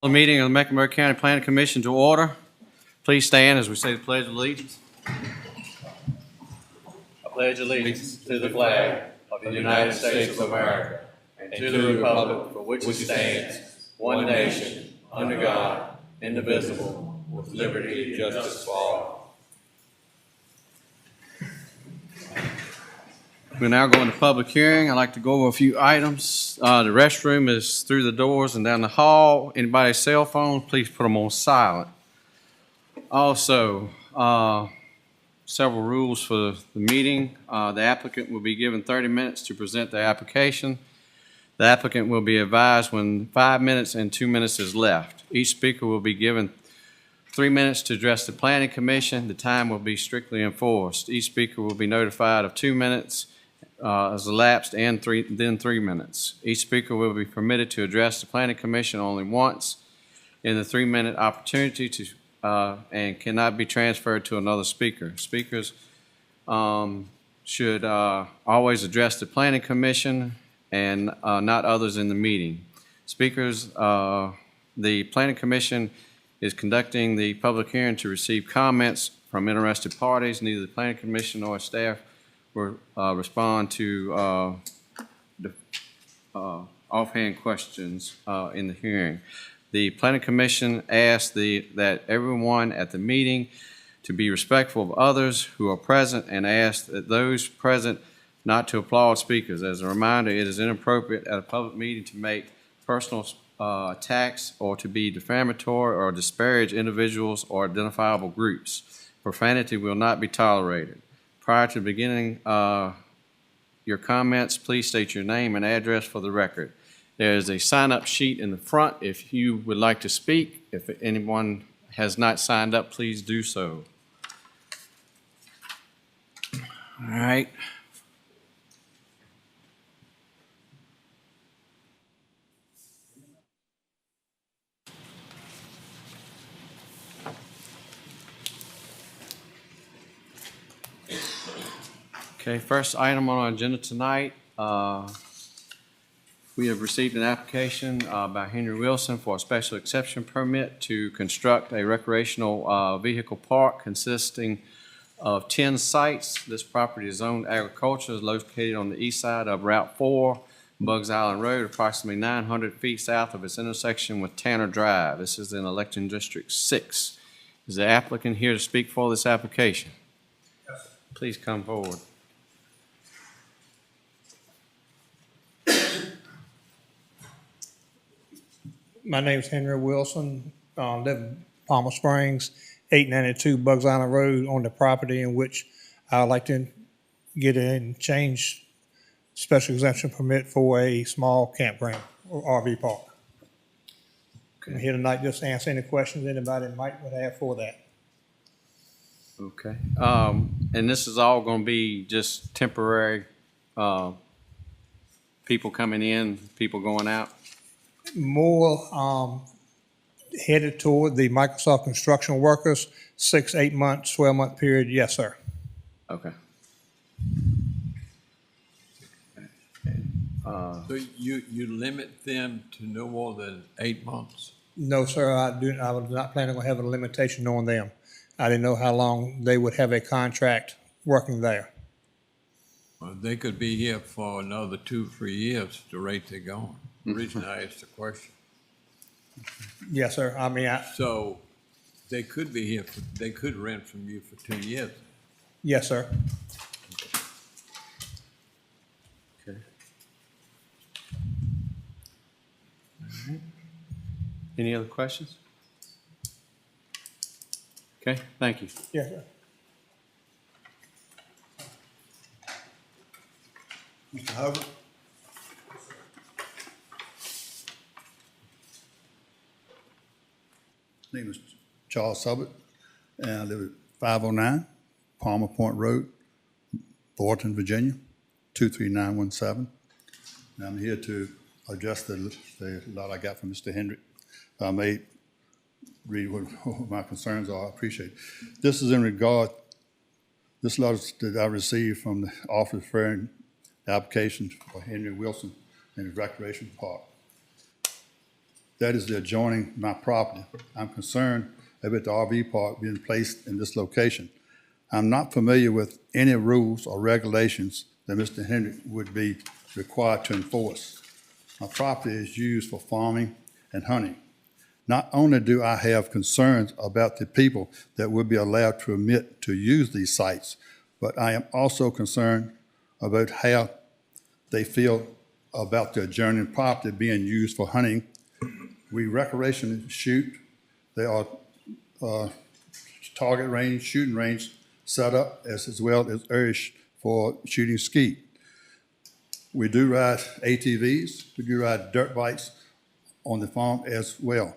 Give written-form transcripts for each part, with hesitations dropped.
The meeting of the Mecklenburg County Planning Commission to order. Please stand as we say the Pledge of Allegiance. I pledge allegiance to the flag of the United States of America and to the republic for which it stands, one nation, under God, indivisible, with liberty and justice for all. We're now going to public hearing. I'd like to go over a few items. The restroom is through the doors and down the hall. Anybody's cell phone, please put them on silent. Also, several rules for the meeting. The applicant will be given 30 minutes to present the application. The applicant will be advised when 5 minutes and 2 minutes is left. Each speaker will be given 3 minutes to address the Planning Commission. The time will be strictly enforced. Each speaker will be notified of 2 minutes as elapsed and then 3 minutes. Each speaker will be permitted to address the Planning Commission only once in the 3-minute opportunity to and cannot be transferred to another speaker. Speakers should always address the Planning Commission and not others in the meeting. Speakers, the Planning Commission is conducting the public hearing to receive comments from interested parties. Neither the Planning Commission nor staff will respond to offhand questions in the hearing. The Planning Commission asked that everyone at the meeting to be respectful of others who are present and asked that those present not to applaud speakers. As a reminder, it is inappropriate at a public meeting to make personal attacks or to be defamatory or disparage individuals or identifiable groups. Profanity will not be tolerated. Prior to beginning your comments, please state your name and address for the record. There is a sign-up sheet in the front if you would like to speak. If anyone has not signed up, please do so. All right. Okay, first item on our agenda tonight, we have received an application by Henry Wilson for a special exception permit to construct a recreational vehicle park consisting of 10 sites. This property is zoned agriculture, is located on the east side of Route 4, Bugs Island Road, approximately 900 feet south of its intersection with Tanner Drive. This is in Election District 6. Is the applicant here to speak for this application? Yes. Please come forward. My name is Henry Wilson. Live in Palmer Springs, 892 Bugs Island Road, on the property in which I'd like to get in change special exemption permit for a small campground or RV park. Okay. I'm here tonight just to answer any questions anybody might would have for that. Okay. And this is all going to be just temporary people coming in, people going out? More headed toward the Microsoft construction workers, 6, 8 months, 12-month period. Yes, sir. Okay. So you limit them to no more than 8 months? No, sir. I was not planning on having a limitation on them. I didn't know how long they would have a contract working there. Well, they could be here for another 2-3 years, the rate they're going. The reason I asked the question. Yes, sir. I mean, So they could be here, they could rent from you for 2 years. yes, sir. Okay. All right. Any other questions? Okay, thank you. Yes, sir. Mr. Hubbard? My name is Charles Hubbard, and I live at 509 Palmer Point Road, Thornton, Virginia, 23917. And I'm here to address the lot I got from Mr. Hendrick. I may read what my concerns are. I appreciate it. This is in regard, this letter that I received from the office referring the application for Henry Wilson in his recreation park. that is the adjoining my property. I'm concerned about the RV park being placed in this location. I'm not familiar with any rules or regulations that Mr. Henry would be required to enforce. My property is used for farming and hunting. Not only do I have concerns about the people that will be allowed to permit to use these sites, but I am also concerned about how they feel about the adjoining property being used for hunting. We recreationally shoot. There are target range, shooting range set up as well as areas for shooting skeet. We do ride ATVs, we do ride dirt bikes on the farm as well.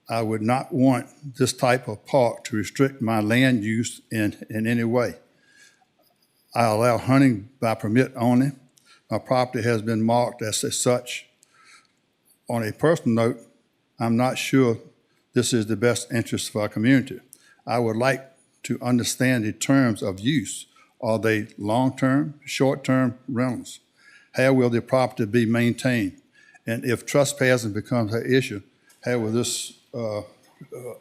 I would not want this type of park to restrict my land use in any way. I allow hunting by permit only. My property has been marked as such. On a personal note, I'm not sure this is the best interest for our community. I would like to understand the terms of use. Are they long-term, short-term rentals? How will the property be maintained? And if trespassing becomes an issue, how will this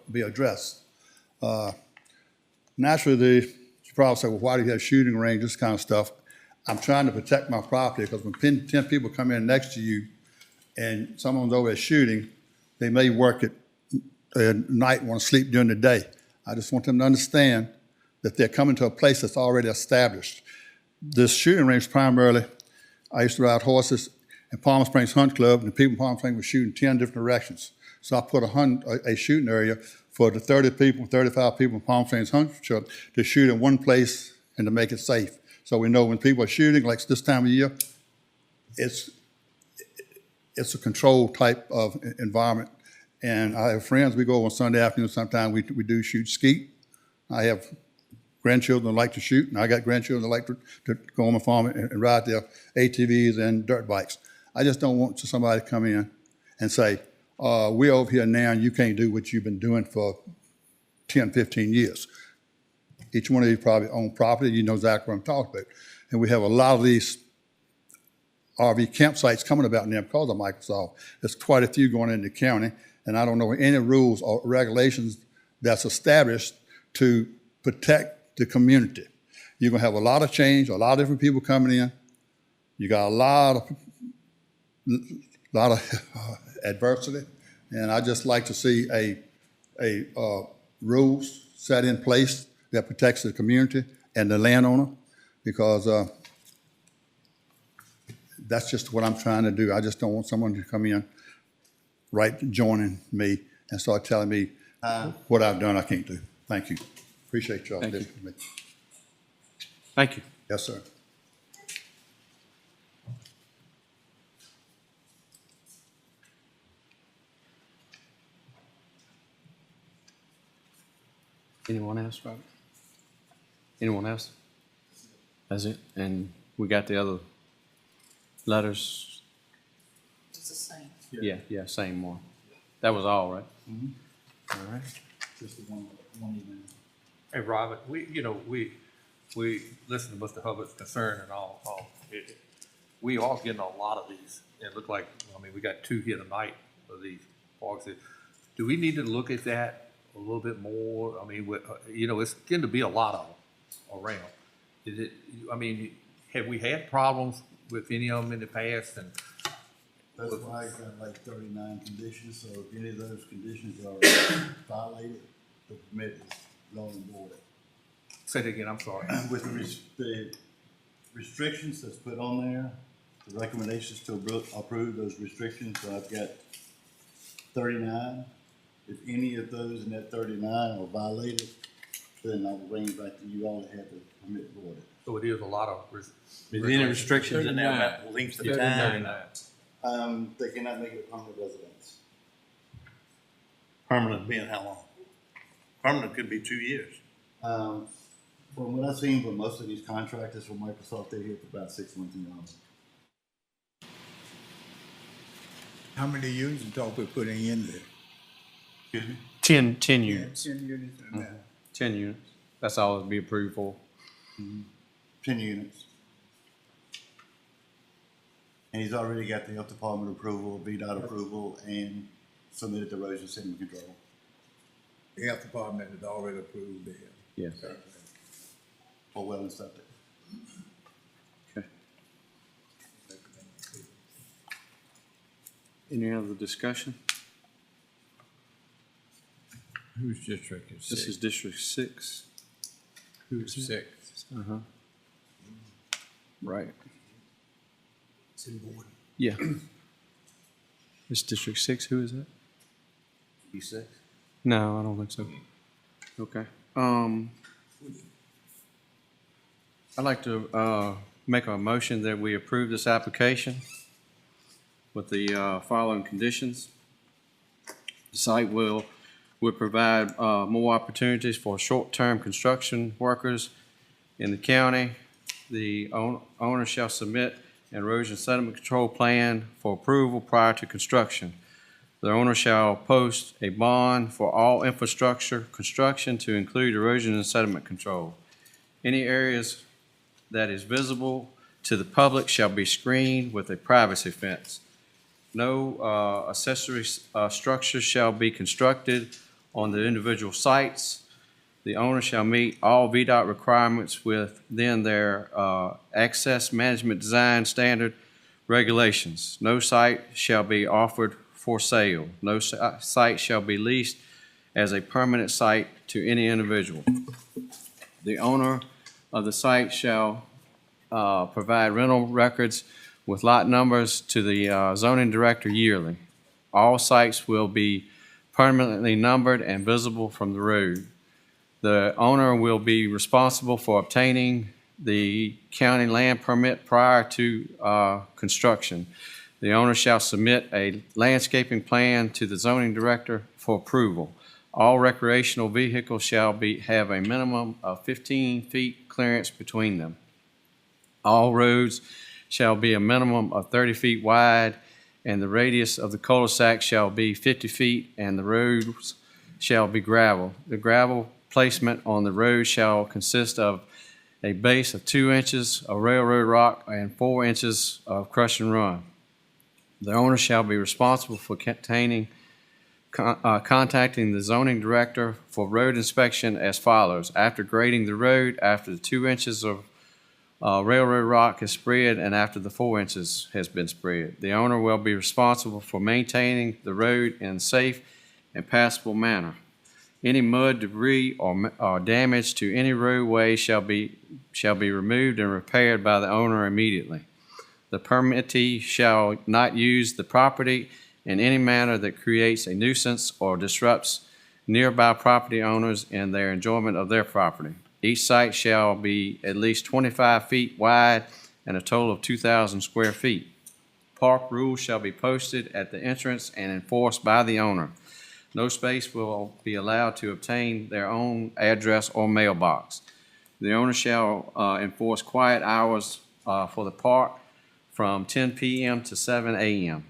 be addressed? Naturally, you probably say, well, why do you have shooting range, this kind of stuff? I'm trying to protect my property because when 10 people come in next to you and someone's over there shooting, they may work at night and want to sleep during the day. I just want them to understand that they're coming to a place that's already established. This shooting range primarily, I used to ride horses in Palm Springs Hunt Club, and the people in Palm Springs were shooting 10 different directions. So I put a shooting area for the 30 people, 35 people in Palm Springs Hunt Club to shoot in one place and to make it safe. So we know when people are shooting, like this time of year, it's a controlled type of environment. And I have friends, we go on Sunday afternoon, sometimes we do shoot skeet. I have grandchildren that like to shoot, and I got grandchildren that like to go on my farm and ride their ATVs and dirt bikes. I just don't want somebody to come in and say, we're over here now and you can't do what you've been doing for 10, 15 years. Each one of you probably own property, you know exactly what I'm talking about. And we have a lot of these RV campsites coming about now because of Microsoft. There's quite a few going into the county, and I don't know any rules or regulations that's established to protect the community. You're gonna have a lot of change, a lot of different people coming in. You got a lot of adversity, and I just like to see a rules set in place that protects the community and the landowner, because that's just what I'm trying to do. I just don't want someone to come in joining me and start telling me what I've done I can't do. Thank you. Appreciate y'all listening to me. Thank you. Yes, sir. Anyone else, Robert? Anyone else? That's it? And we got the other letters? It's the same. Yeah, same one. That was all, right? All right. Just the one email. Hey, Robert, we listen to Mr. Hubbard's concern and all. We are getting a lot of these. It looked like, we got 2 here tonight of these parks. Do we need to look at that a little bit more? It's getting to be a lot of them around. Have we had problems with any of them in the past? And That's why I got like 39 conditions, so if any of those conditions are violated, the permit is null and void. say it again, I'm sorry. With the restrictions that's put on there, the recommendations to approve those restrictions, so I've got 39. If any of those in that 39 are violated, then I will bring it back to you all to have the permit voided. So it is a lot of. Is there any restrictions in there about length of time? They cannot make it a permanent residence. Permanent being how long? Permanent could be 2 years. From what I've seen from most of these contractors from Microsoft, they're here for about 6 months and on. How many units you talk about putting in there? Excuse me? 10 units. 10 units and that. 10 units. That's all it'd be approved for. 10 units. And he's already got the health department approval, VDOT approval, and submitted to erosion sediment control. The health department has already approved it. Yes. For well and septic. Okay. Any other discussion? Whose district is This is six? District 6. Who's six? Uh-huh. Right. It's in board. Yeah. It's District 6, who is that? B6? No, I don't think so. Okay. I'd like to make a motion that we approve this application with the following conditions. The site will provide more opportunities for short-term construction workers in the county. The owner shall submit an erosion sediment control plan for approval prior to construction. The owner shall post a bond for all infrastructure construction to include erosion and sediment control. Any areas that is visible to the public shall be screened with a privacy fence. No accessory structures shall be constructed on the individual sites. The owner shall meet all VDOT requirements within their access management design standard regulations. No site shall be offered for sale. No site shall be leased as a permanent site to any individual. The owner of the site shall provide rental records with lot numbers to the zoning director yearly. All sites will be permanently numbered and visible from the road. The owner will be responsible for obtaining the county land permit prior to construction. The owner shall submit a landscaping plan to the zoning director for approval. All recreational vehicles shall have a minimum of 15 feet clearance between them. All roads shall be a minimum of 30 feet wide, and the radius of the cul-de-sac shall be 50 feet, and the roads shall be gravel. The gravel placement on the road shall consist of a base of 2 inches of railroad rock and 4 inches of crush and run. The owner shall be responsible for contacting the zoning director for road inspection as follows. After grading the road, after the 2 inches of railroad rock is spread, and after the 4 inches has been spread. The owner will be responsible for maintaining the road in a safe and passable manner. Any mud, debris, or damage to any roadway shall be removed and repaired by the owner immediately. The permittee shall not use the property in any manner that creates a nuisance or disrupts nearby property owners in their enjoyment of their property. Each site shall be at least 25 feet wide and a total of 2,000 square feet. Park rules shall be posted at the entrance and enforced by the owner. No space will be allowed to obtain their own address or mailbox. The owner shall enforce quiet hours for the park from 10 p.m. to 7 a.m.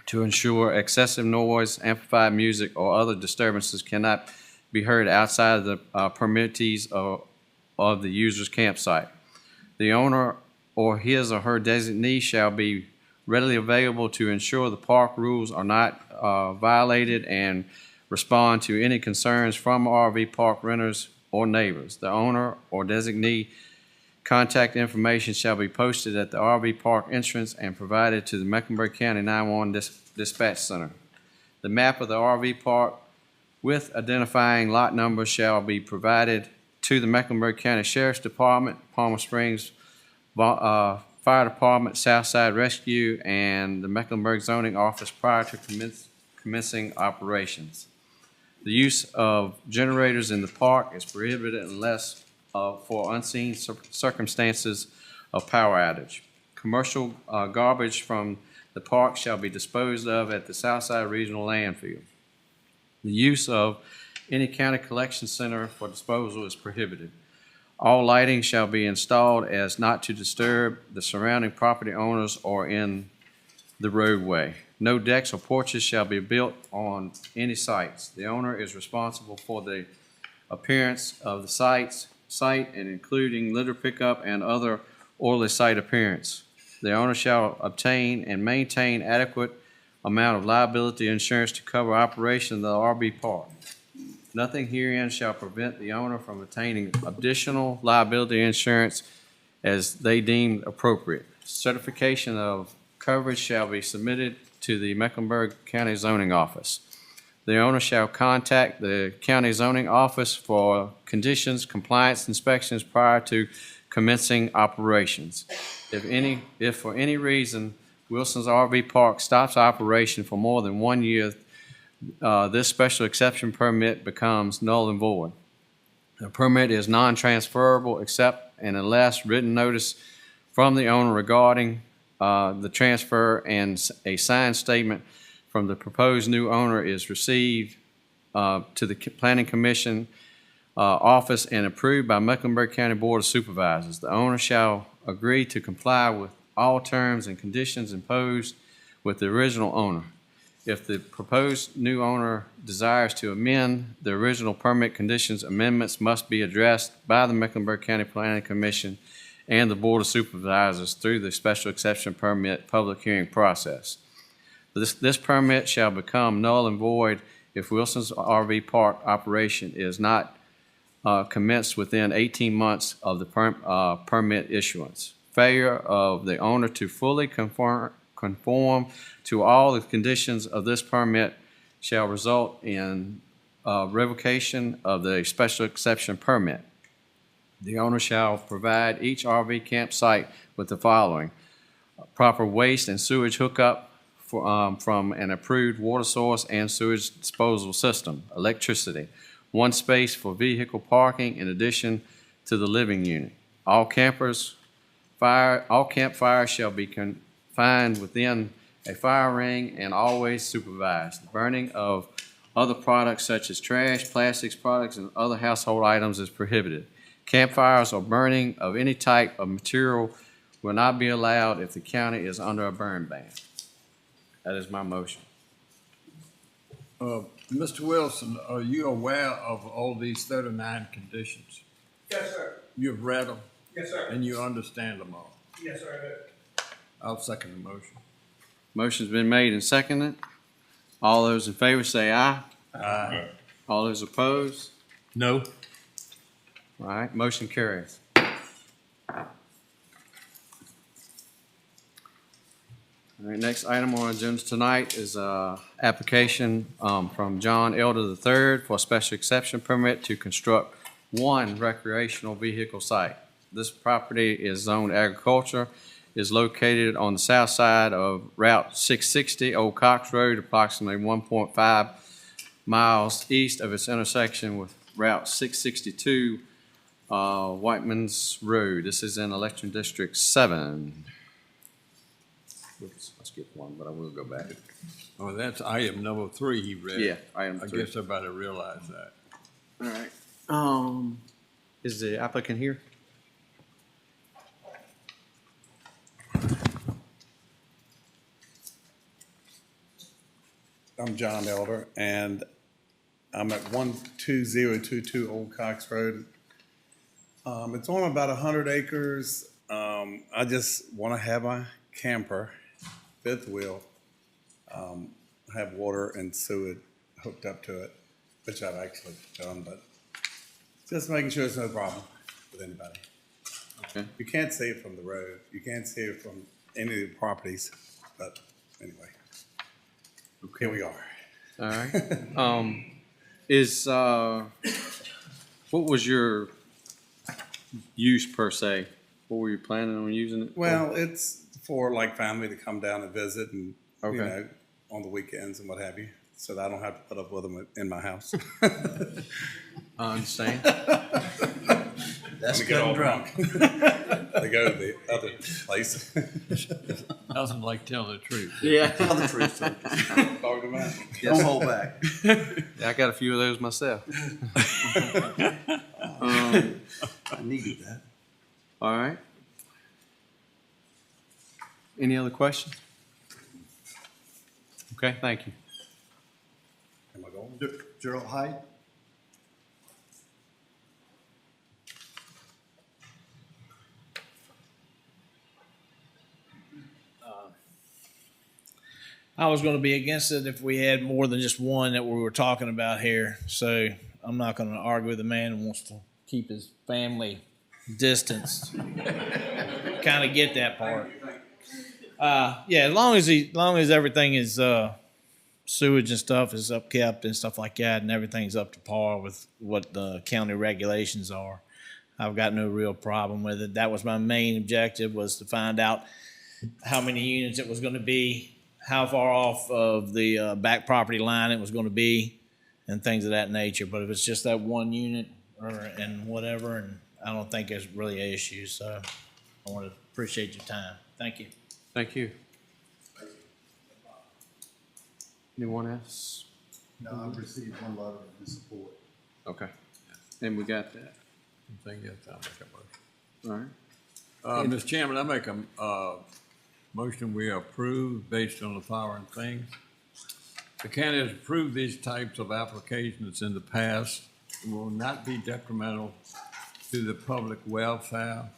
to ensure excessive noise, amplified music, or other disturbances cannot be heard outside of the permittees of the user's campsite. The owner or his or her designee shall be readily available to ensure the park rules are not violated and respond to any concerns from RV park renters or neighbors. The owner or designee contact information shall be posted at the RV park entrance and provided to the Mecklenburg County 911 Dispatch Center. The map of the RV park with identifying lot numbers shall be provided to the Mecklenburg County Sheriff's Department, Palmer Springs Fire Department, Southside Rescue, and the Mecklenburg Zoning Office prior to commencing operations. The use of generators in the park is prohibited unless for unseen circumstances of power outage. Commercial garbage from the park shall be disposed of at the Southside Regional Landfill. The use of any county collection center for disposal is prohibited. All lighting shall be installed as not to disturb the surrounding property owners or in the roadway. No decks or porches shall be built on any sites. The owner is responsible for the appearance of the site and including litter pickup and other orderly site appearance. The owner shall obtain and maintain adequate amount of liability insurance to cover operation of the RV park. Nothing herein shall prevent the owner from obtaining additional liability insurance as they deem appropriate. Certification of coverage shall be submitted to the Mecklenburg County Zoning Office. The owner shall contact the county zoning office for conditions, compliance inspections prior to commencing operations. If for any reason Wilson's RV Park stops operation for more than 1 year, this special exception permit becomes null and void. The permit is non-transferable except and unless written notice from the owner regarding the transfer and a signed statement from the proposed new owner is received to the Planning Commission office and approved by Mecklenburg County Board of Supervisors. The owner shall agree to comply with all terms and conditions imposed with the original owner. If the proposed new owner desires to amend the original permit conditions, amendments must be addressed by the Mecklenburg County Planning Commission and the Board of Supervisors through the special exception permit public hearing process. This permit shall become null and void if Wilson's RV Park operation is not commenced within 18 months of the permit issuance. Failure of the owner to fully conform to all the conditions of this permit shall result in revocation of the special exception permit. The owner shall provide each RV campsite with the following: proper waste and sewage hookup from an approved water source and sewage disposal system, electricity, one space for vehicle parking in addition to the living unit. All campfires shall be confined within a fire ring and always supervised. The burning of other products such as trash, plastics products, and other household items is prohibited. Campfires or burning of any type of material will not be allowed if the county is under a burn ban. That is my motion. Mr. Wilson, are you aware of all these 39 conditions? Yes, sir. You've read them Yes, sir. and you understand them all? Yes, sir. I'll second the motion. Motion's been made and seconded. All those in favor say aye. Aye. All those opposed? No. All right, motion carries. All right, next item on our agenda tonight is application from John Elder III for a special exception permit to construct one recreational vehicle site. This property is zoned agriculture, is located on the south side of Route 660 Old Cox Road, approximately 1.5 miles east of its intersection with Route 662 Whiteman's Road. This is in Election District 7. Oops, I skipped one, but I will go back. Oh, that's item number 3 he read. Yeah, item 3. I guess everybody realized that. All right. Is the applicant here? I'm John Elder, and I'm at 12022 Old Cox Road. It's on about 100 acres. I just want to have my camper, fifth wheel, have water and sewage hooked up to it, which I've actually done, but just making sure it's no problem with anybody. Okay. You can't see it from the road. You can't see it from any of the properties, but anyway, here we are. All right. What was your use per se? What were you planning on using it for? Well, it's for like family to come down and visit and, Okay. you know, on the weekends and what have you, so that I don't have to put up with them in my house. I understand. That's They good get all and dry. drunk. They go to the other place. Nothing like telling the truth. Yeah. Tell the truth, sir. Talk them out. Don't hold back. I got a few of those myself. I needed that. All right. Any other questions? Okay, thank you. Am I going? Gerald Hyde? I was going to be against it if we had more than just one that we were talking about here. So I'm not going to argue with a man who wants to keep his family distanced. Kind of get that part. Yeah, as long as everything is sewage and stuff is upkept and stuff like that, and everything's up to par with what the county regulations are, I've got no real problem with it. That was my main objective, was to find out how many units it was going to be, how far off of the back property line it was going to be, and things of that nature. But if it's just that one unit and whatever, and I don't think it's really an issue. So I want to appreciate your time. Thank you. Thank you. Anyone else? No, I've received one letter in support. Okay. And we got that. Thank you. I'll make a motion. All right. Mr. Chairman, I make a motion we approve based on the following things. The county has approved these types of applications in the past and will not be detrimental to the public welfare.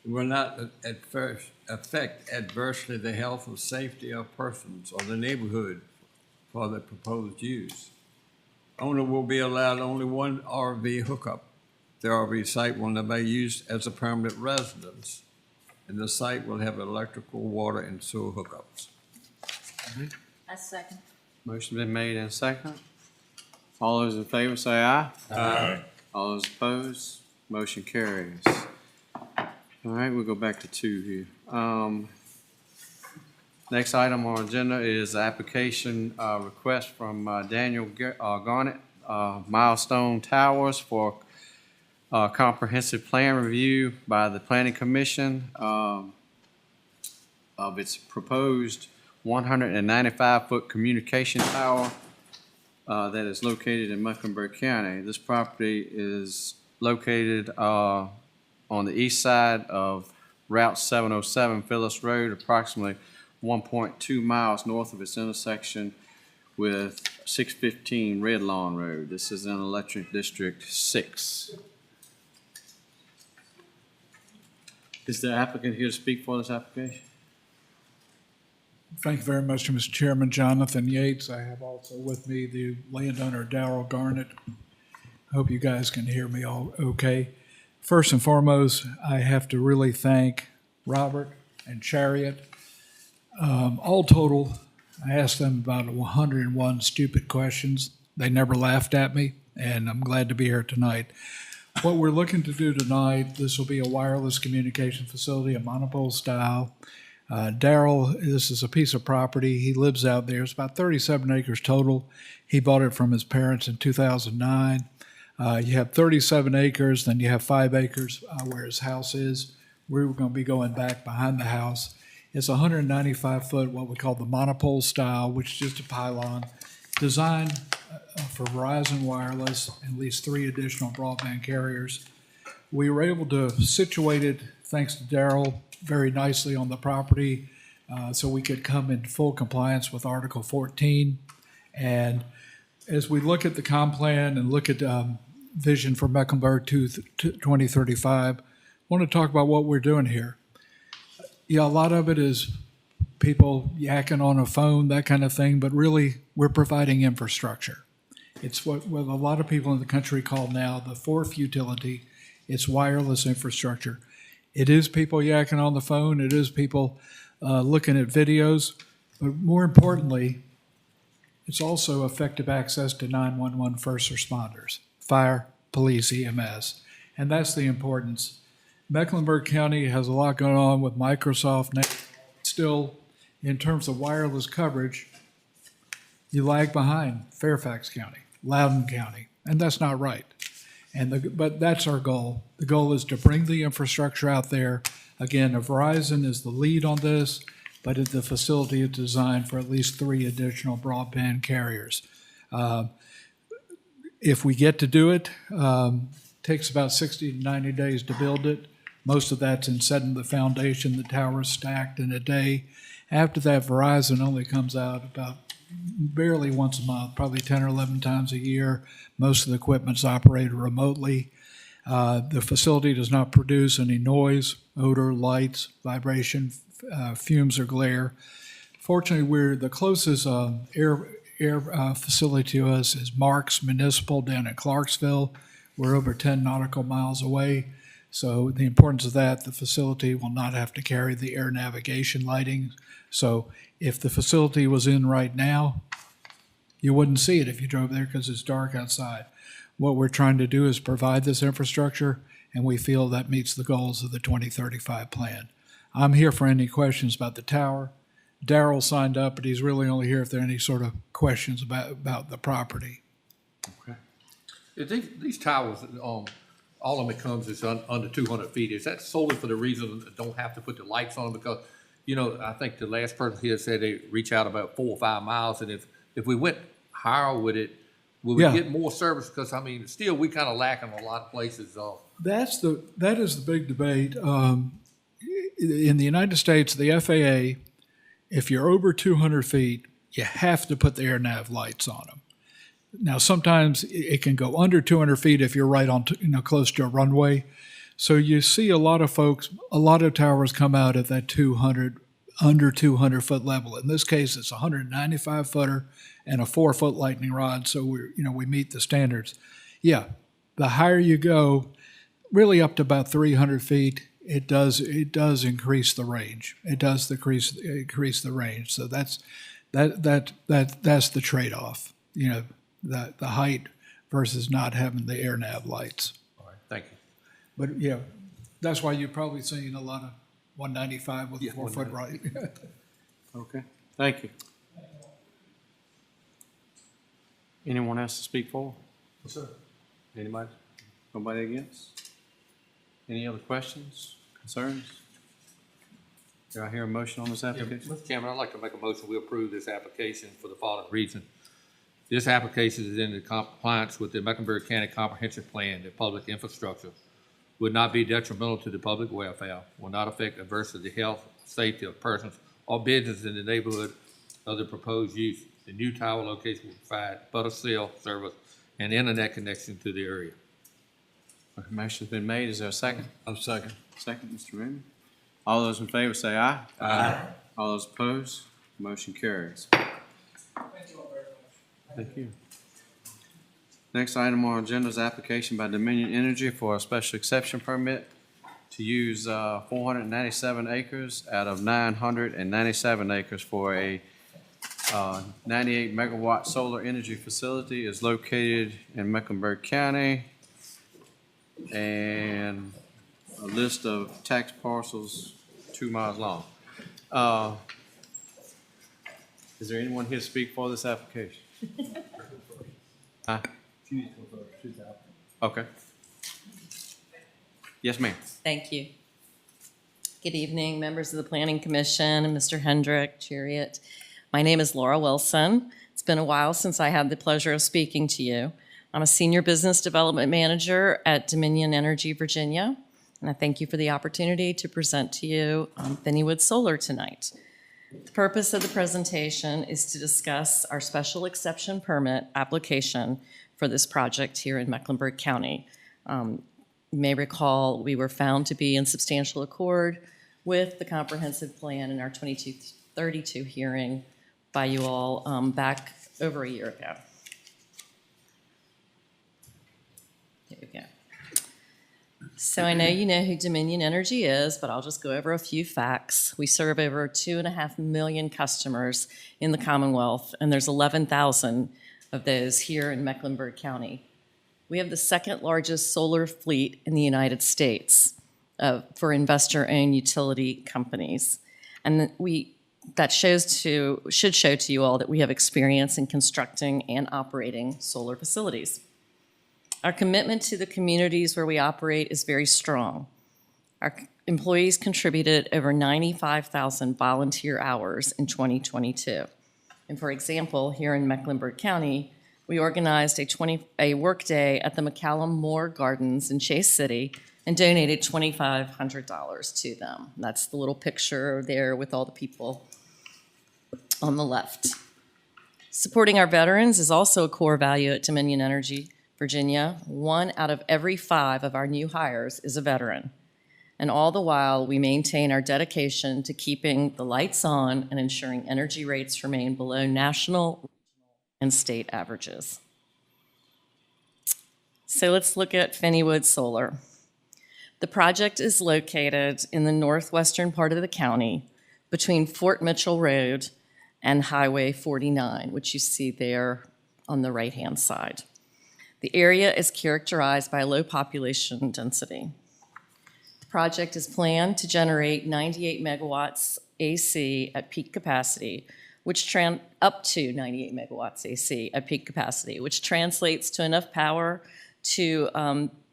It will not at first affect adversely the health or safety of persons or the neighborhood for the proposed use. Owner will be allowed only one RV hookup. The RV site will not be used as a permanent residence, and the site will have electrical, water, and sewer hookups. I second. Motion been made and second. All those in favor say aye. Aye. All those opposed, motion carries. All right, we'll go back to 2 here. Next item on our agenda is application request from Daniel Garnett, Milestone Towers, for comprehensive plan review by the Planning Commission of its proposed 195-foot communication tower that is located in Mecklenburg County. This property is located on the east side of Route 707 Phyllis Road, approximately 1.2 miles north of its intersection with 615 Red Lawn Road. This is in Electric District 6. Is the applicant here to speak for this application? Thank you very much, Mr. Chairman. Jonathan Yates. I have also with me the landowner, Darrell Garnett. I hope you guys can hear me all okay. First and foremost, I have to really thank Robert and Chariot. All total, I asked them about 101 stupid questions. They never laughed at me, and I'm glad to be here tonight. What we're looking to do tonight, this will be a wireless communication facility, a monopole style. Darrell, this is a piece of property. He lives out there. It's about 37 acres total. He bought it from his parents in 2009. You have 37 acres, then you have 5 acres where his house is. We're going to be going back behind the house. It's 195-foot, what we call the monopole style, which is just a pylon, designed for Verizon Wireless and at least 3 additional broadband carriers. We were able to situate it, thanks to Darrell, very nicely on the property so we could come in full compliance with Article 14. And as we look at the comp plan and look at vision for Mecklenburg 2035, I want to talk about what we're doing here. Yeah, a lot of it is people yakking on a phone, that kind of thing, but really we're providing infrastructure. It's what a lot of people in the country call now the fourth utility. It's wireless infrastructure. It is people yakking on the phone. It is people looking at videos. But more importantly, it's also effective access to 911 first responders, fire, police, EMS. And that's the importance. Mecklenburg County has a lot going on with Microsoft now. Still, in terms of wireless coverage, you lag behind Fairfax County, Loudoun County, and that's not right. But that's our goal. The goal is to bring the infrastructure out there. Again, Verizon is the lead on this, but the facility is designed for at least 3 additional broadband carriers. If we get to do it, takes about 60 to 90 days to build it. Most of that's in setting the foundation. The tower is stacked in a day. After that, Verizon only comes out about barely once a month, probably 10 or 11 times a year. Most of the equipment's operated remotely. The facility does not produce any noise, odor, lights, vibration, fumes, or glare. Fortunately, the closest air facility to us is Marks Municipal down in Clarksville. We're over 10 nautical miles away. So the importance of that, the facility will not have to carry the air navigation lighting. So if the facility was in right now, you wouldn't see it if you drove there because it's dark outside. What we're trying to do is provide this infrastructure, and we feel that meets the goals of the 2035 plan. I'm here for any questions about the tower. Darrell signed up, but he's really only here if there are any sort of questions about the property. These towers, all of them comes is under 200 feet. Is that solely for the reason that don't have to put the lights on? Because, you know, I think the last person here said they reach out about 4 or 5 miles, and if we went higher with it, will we Yeah. get more service? Because, I mean, still, we kind of lack in a lot of places. That is the big debate. In the United States, the FAA, if you're over 200 feet, you have to put the air nav lights on them. Now, sometimes it can go under 200 feet if you're right on, close to a runway. So you see a lot of folks, a lot of towers come out at that 200, under 200 foot level. In this case, it's a 195 footer and a 4-foot lightning rod. So we meet the standards. Yeah, the higher you go, really up to about 300 feet, it does increase the range. It does increase the range. So that's the trade-off. The height versus not having the air nav lights. All right, thank you. But yeah, that's why you're probably seeing a lot of 195 with a 4-foot right. Okay, thank you. Anyone else to speak for? Yes, sir. Anybody? Nobody against? Any other questions, concerns? Do I hear a motion on this application? Mr. Chairman, I'd like to make a motion, we approve this application for the following reason. This application is in compliance with the Mecklenburg County Comprehensive Plan. The public infrastructure would not be detrimental to the public welfare, will not affect adversely the health, safety of persons or businesses in the neighborhood of the proposed use. The new tower location will provide butter cell service and internet connection to the area. Okay, motion's been made. Is there a second? I'll second. Second, Mr. Raymond. All those in favor say aye. Aye. All those opposed, motion carries. Thank you. Next item on our agenda is application by Dominion Energy for a special exception permit to use 497 acres out of 997 acres for a 98 megawatt solar energy facility. Is located in Mecklenburg County. And a list of tax parcels 2 miles long. Is there anyone here to speak for this application? Okay. Yes, ma'am. Thank you. Good evening, members of the Planning Commission and Mr. Hendrick, Chariot. My name is Laura Wilson. It's been a while since I had the pleasure of speaking to you. I'm a Senior Business Development Manager at Dominion Energy Virginia, and I thank you for the opportunity to present to you Finneywood Solar tonight. The purpose of the presentation is to discuss our special exception permit application for this project here in Mecklenburg County. You may recall we were found to be in substantial accord with the comprehensive plan in our 2232 hearing by you all back over a year ago. Here we go. So I know you know who Dominion Energy is, but I'll just go over a few facts. We serve over 2.5 million customers in the Commonwealth, and there's 11,000 of those here in Mecklenburg County. We have the second largest solar fleet in the United States for investor-owned utility companies. And that should show to you all that we have experience in constructing and operating solar facilities. Our commitment to the communities where we operate is very strong. Our employees contributed over 95,000 volunteer hours in 2022. And for example, here in Mecklenburg County, we organized a work day at the McCallum Moore Gardens in Chase City and donated $2,500 to them. That's the little picture there with all the people on the left. Supporting our veterans is also a core value at Dominion Energy Virginia. 1 out of every 5 of our new hires is a veteran. And all the while, we maintain our dedication to keeping the lights on and ensuring energy rates remain below national and state averages. So let's look at Finneywood Solar. The project is located in the northwestern part of the county between Fort Mitchell Road and Highway 49, which you see there on the right-hand side. The area is characterized by low population density. The project is planned to generate 98 megawatts AC at peak capacity, up to 98 megawatts AC at peak capacity, which translates to enough power to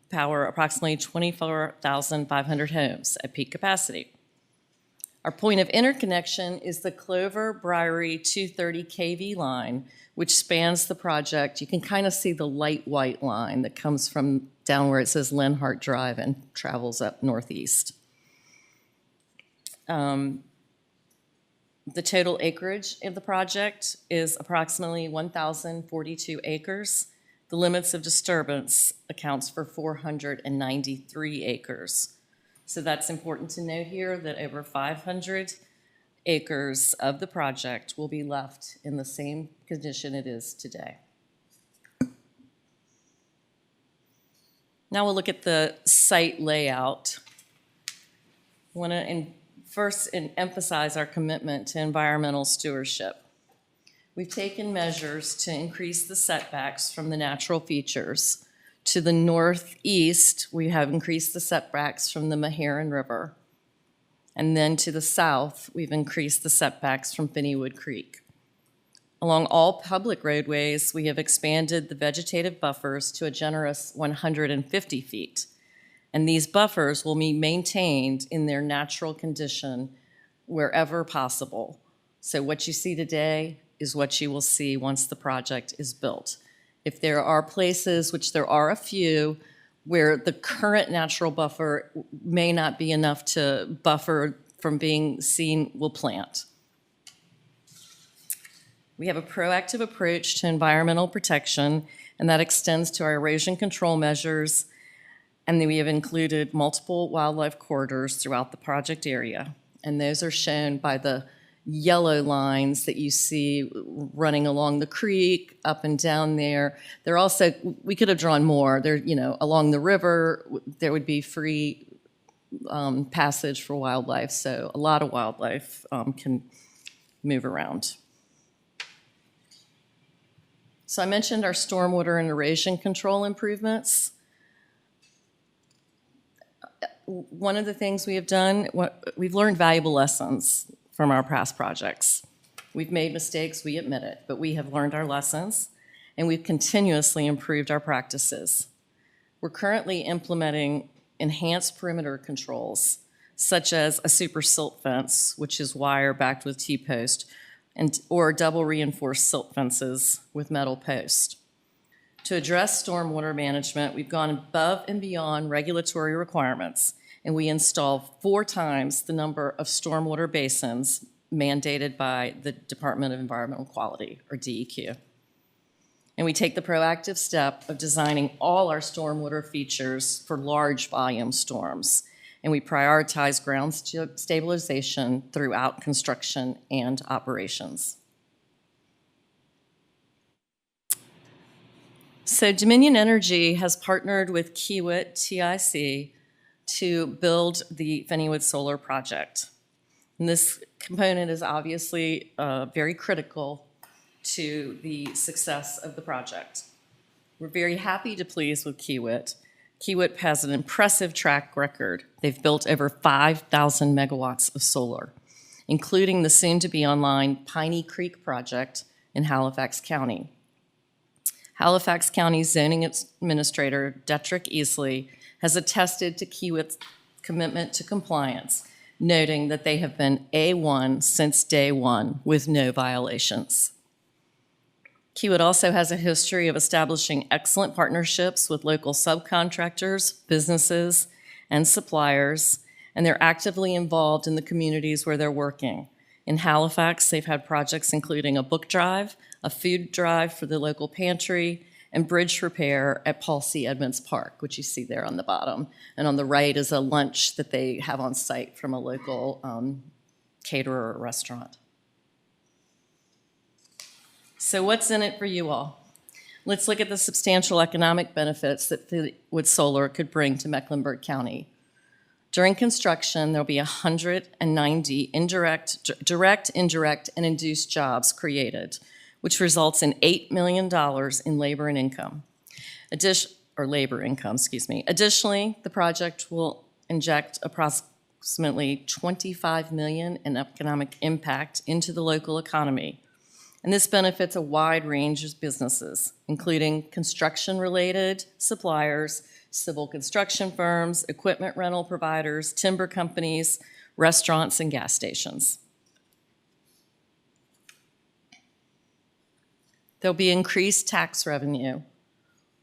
power approximately 24,500 homes at peak capacity. Our point of interconnection is the Clover Briary 230 kV line, which spans the project. You can kind of see the light white line that comes from down where it says Lenhart Drive and travels up northeast. The total acreage of the project is approximately 1,042 acres. The limits of disturbance accounts for 493 acres. So that's important to note here that over 500 acres of the project will be left in the same condition it is today. Now we'll look at the site layout. I want to first emphasize our commitment to environmental stewardship. We've taken measures to increase the setbacks from the natural features. To the northeast, we have increased the setbacks from the Meharon River. And then to the south, we've increased the setbacks from Finneywood Creek. Along all public roadways, we have expanded the vegetative buffers to a generous 150 feet. And these buffers will be maintained in their natural condition wherever possible. So what you see today is what you will see once the project is built. If there are places, which there are a few, where the current natural buffer may not be enough to buffer from being seen, we'll plant. We have a proactive approach to environmental protection, and that extends to our erosion control measures, and then we have included multiple wildlife corridors throughout the project area. And those are shown by the yellow lines that you see running along the creek, up and down there. They're also, we could have drawn more. There, along the river, there would be free passage for wildlife. So a lot of wildlife can move around. So I mentioned our stormwater and erosion control improvements. One of the things we have done, we've learned valuable lessons from our past projects. We've made mistakes, we admit it, but we have learned our lessons, and we've continuously improved our practices. We're currently implementing enhanced perimeter controls, such as a super silt fence, which is wire backed with T-post, or double reinforced silt fences with metal post. To address stormwater management, we've gone above and beyond regulatory requirements, and we install 4 times the number of stormwater basins mandated by the Department of Environmental Quality, or DEQ. And we take the proactive step of designing all our stormwater features for large volume storms, and we prioritize ground stabilization throughout construction and operations. So Dominion Energy has partnered with Kiewit TIC to build the Finneywood Solar Project. And this component is obviously very critical to the success of the project. We're very happy to please with Kiewit. Kiewit has an impressive track record. They've built over 5,000 megawatts of solar, including the soon-to-be online Piney Creek project in Halifax County. Halifax County Zoning Administrator Detrick Easley has attested to Kiewit's commitment to compliance, noting that they have been A1 since day one with no violations. Kiewit also has a history of establishing excellent partnerships with local subcontractors, businesses, and suppliers, and they're actively involved in the communities where they're working. In Halifax, they've had projects including a book drive, a food drive for the local pantry, and bridge repair at Paul C. Edmonds Park, which you see there on the bottom. And on the right is a lunch that they have on site from a local caterer or restaurant. So what's in it for you all? Let's look at the substantial economic benefits that Fleetwood Solar could bring to Mecklenburg County. During construction, there'll be 190 direct, indirect, and induced jobs created, which results in $8 million in labor and income. Additionally, the project will inject approximately $25 million in economic impact into the local economy. And this benefits a wide range of businesses, including construction-related suppliers, civil construction firms, equipment rental providers, timber companies, restaurants, and gas stations. There'll be increased tax revenue.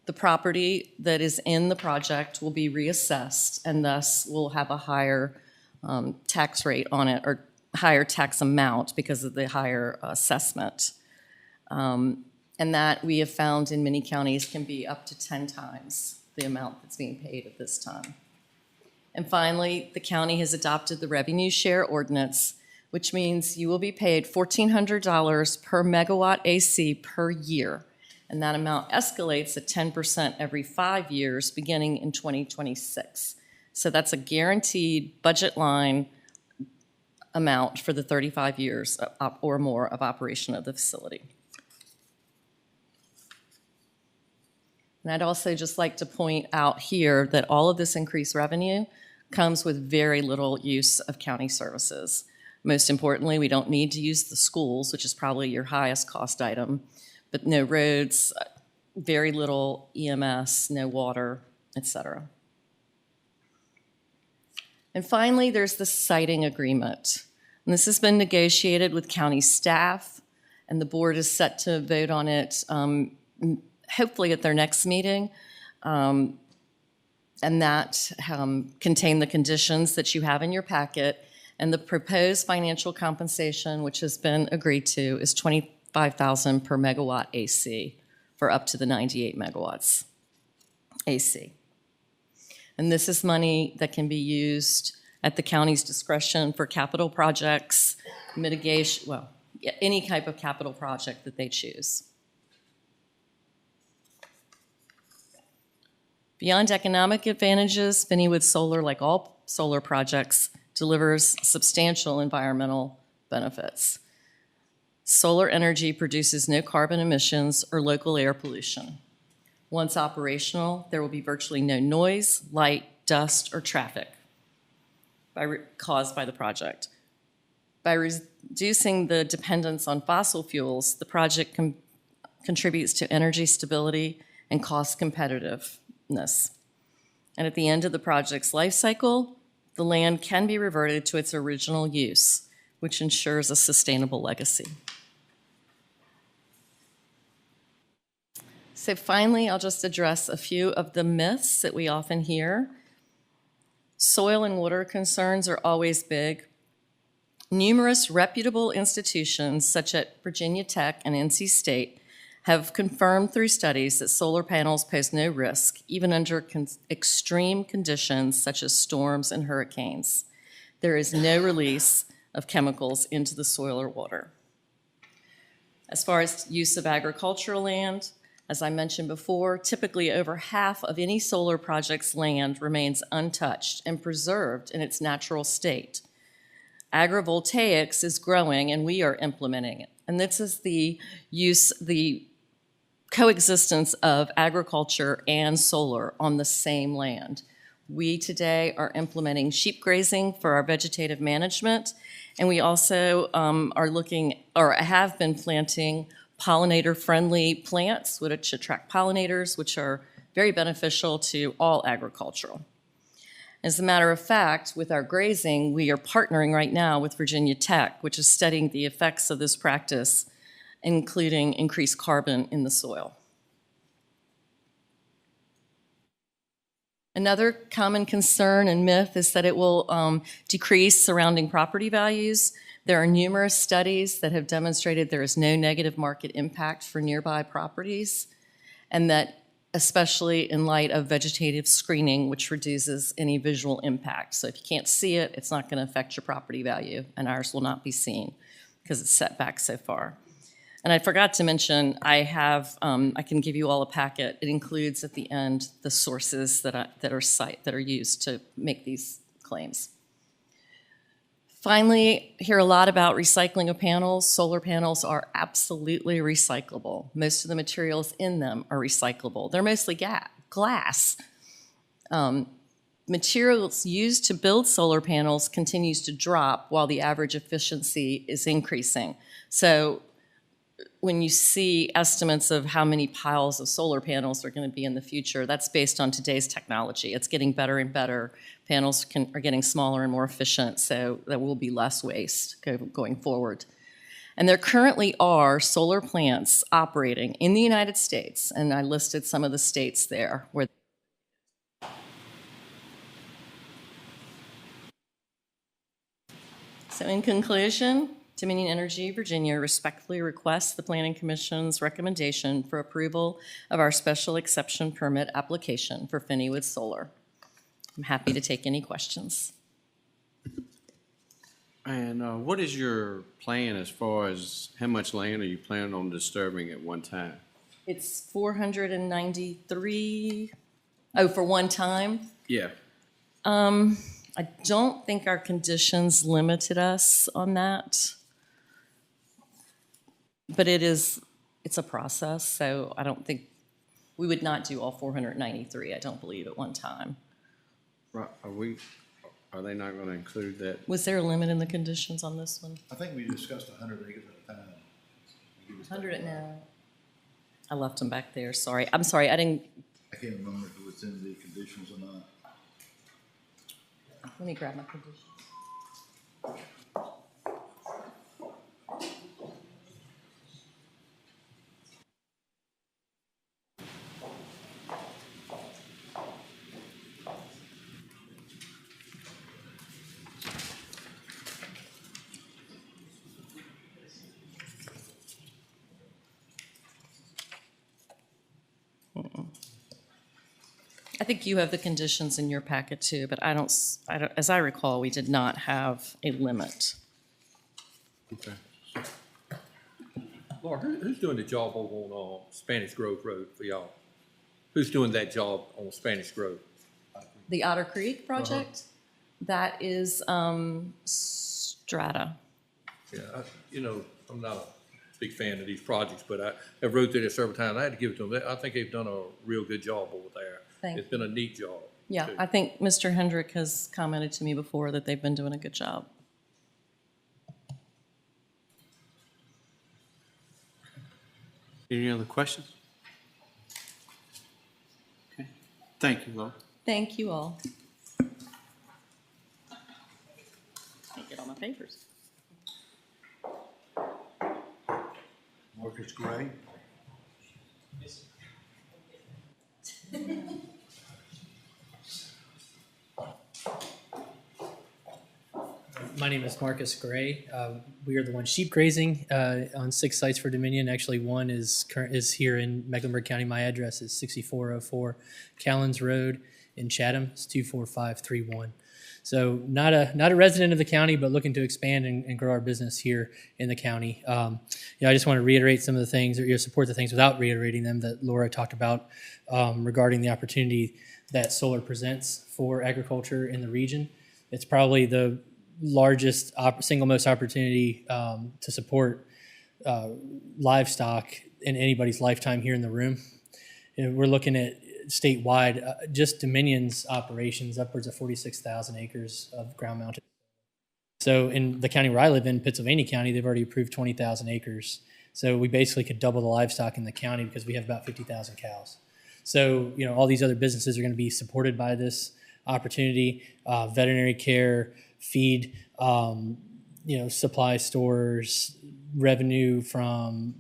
The property that is in the project will be reassessed, and thus will have a higher tax rate on it, or higher tax amount because of the higher assessment. And that we have found in many counties can be up to 10 times the amount that's being paid at this time. And finally, the county has adopted the revenue share ordinance, which means you will be paid $1,400 per megawatt AC per year. And that amount escalates at 10% every 5 years, beginning in 2026. So that's a guaranteed budget line amount for the 35 years or more of operation of the facility. And I'd also just like to point out here that all of this increased revenue comes with very little use of county services. Most importantly, we don't need to use the schools, which is probably your highest cost item, but no roads, very little EMS, no water, etc. And finally, there's the siting agreement. And this has been negotiated with county staff, and the board is set to vote on it hopefully at their next meeting. And that contain the conditions that you have in your packet. And the proposed financial compensation, which has been agreed to, is $25,000 per megawatt AC for up to the 98 megawatts AC. And this is money that can be used at the county's discretion for capital projects, mitigation, well, any type of capital project that they choose. Beyond economic advantages, Fleetwood Solar, like all solar projects, delivers substantial environmental benefits. Solar energy produces no carbon emissions or local air pollution. Once operational, there will be virtually no noise, light, dust, or traffic caused by the project. By reducing the dependence on fossil fuels, the project contributes to energy stability and cost competitiveness. And at the end of the project's life cycle, the land can be reverted to its original use, which ensures a sustainable legacy. So finally, I'll just address a few of the myths that we often hear. Soil and water concerns are always big. Numerous reputable institutions, such as Virginia Tech and NC State, have confirmed through studies that solar panels pose no risk, even under extreme conditions such as storms and hurricanes. There is no release of chemicals into the soil or water. As far as use of agricultural land, as I mentioned before, typically over half of any solar project's land remains untouched and preserved in its natural state. Agrivoltaics is growing, and we are implementing it. And this is the coexistence of agriculture and solar on the same land. We today are implementing sheep grazing for our vegetative management, and we also are looking, or have been planting, pollinator-friendly plants which attract pollinators, which are very beneficial to all agricultural. As a matter of fact, with our grazing, we are partnering right now with Virginia Tech, which is studying the effects of this practice, including increased carbon in the soil. Another common concern and myth is that it will decrease surrounding property values. There are numerous studies that have demonstrated there is no negative market impact for nearby properties. and that especially in light of vegetative screening, which reduces any visual impact. So if you can't see it, it's not going to affect your property value, and ours will not be seen because it's set back so far. And I forgot to mention, I can give you all a packet. It includes at the end the sources that are used to make these claims. Finally, hear a lot about recycling of panels. Solar panels are absolutely recyclable. Most of the materials in them are recyclable. They're mostly glass. Materials used to build solar panels continues to drop while the average efficiency is increasing. So when you see estimates of how many piles of solar panels are going to be in the future, that's based on today's technology. It's getting better and better. Panels are getting smaller and more efficient, so there will be less waste going forward. And there currently are solar plants operating in the United States, and I listed some of the states there where. So in conclusion, Dominion Energy Virginia respectfully requests the Planning Commission's recommendation for approval of our special exception permit application for Finneywood Solar. I'm happy to take any questions. And what is your plan as far as how much land are you planning on disturbing at one time? It's 493, for one time? Yeah. I don't think our conditions limited us on that. But it's a process, so I don't think, we would not do all 493, I don't believe, at one time. Right, are they not gonna include that? Was there a limit in the conditions on this one? I think we discussed 100 acres at a time. 100 now. I left them back there, sorry. I'm sorry, I didn't, I can't remember if it was in the conditions or not. let me grab my conditions. I think you have the conditions in your packet too, but I don't, as I recall, we did not have a limit. Okay. Laura, who's doing the job over on Spanish Grove Road for y'all? Who's doing that job on Spanish Grove? The Otter Creek project, that is Strata. Yeah, I'm not a big fan of these projects, but I have rode through there several times. I had to give it to them. I think they've done a real good job over there. It's been a neat job. Yeah, too. I think Mr. Hendrick has commented to me before that they've been doing a good job. Any other questions? Okay, thank you, Laura. Thank you all. Can't get all my papers. Marcus Gray. My name is Marcus Gray. We are the one sheep grazing on 6 sites for Dominion. Actually, one is here in Mecklenburg County. My address is 6404 Callens Road in Chatham. It's 24531. So not a resident of the county, but looking to expand and grow our business here in the county. I just want to reiterate some of the things, or support the things without reiterating them, that Laura talked about regarding the opportunity that solar presents for agriculture in the region. It's probably the largest single most opportunity to support livestock in anybody's lifetime here in the room. And we're looking at statewide, just Dominion's operations, upwards of 46,000 acres of ground mounted. So in the county where I live in, Pittsylvania County, they've already approved 20,000 acres. So we basically could double the livestock in the county because we have about 50,000 cows. So, all these other businesses are going to be supported by this opportunity, veterinary care, feed, supply stores, revenue from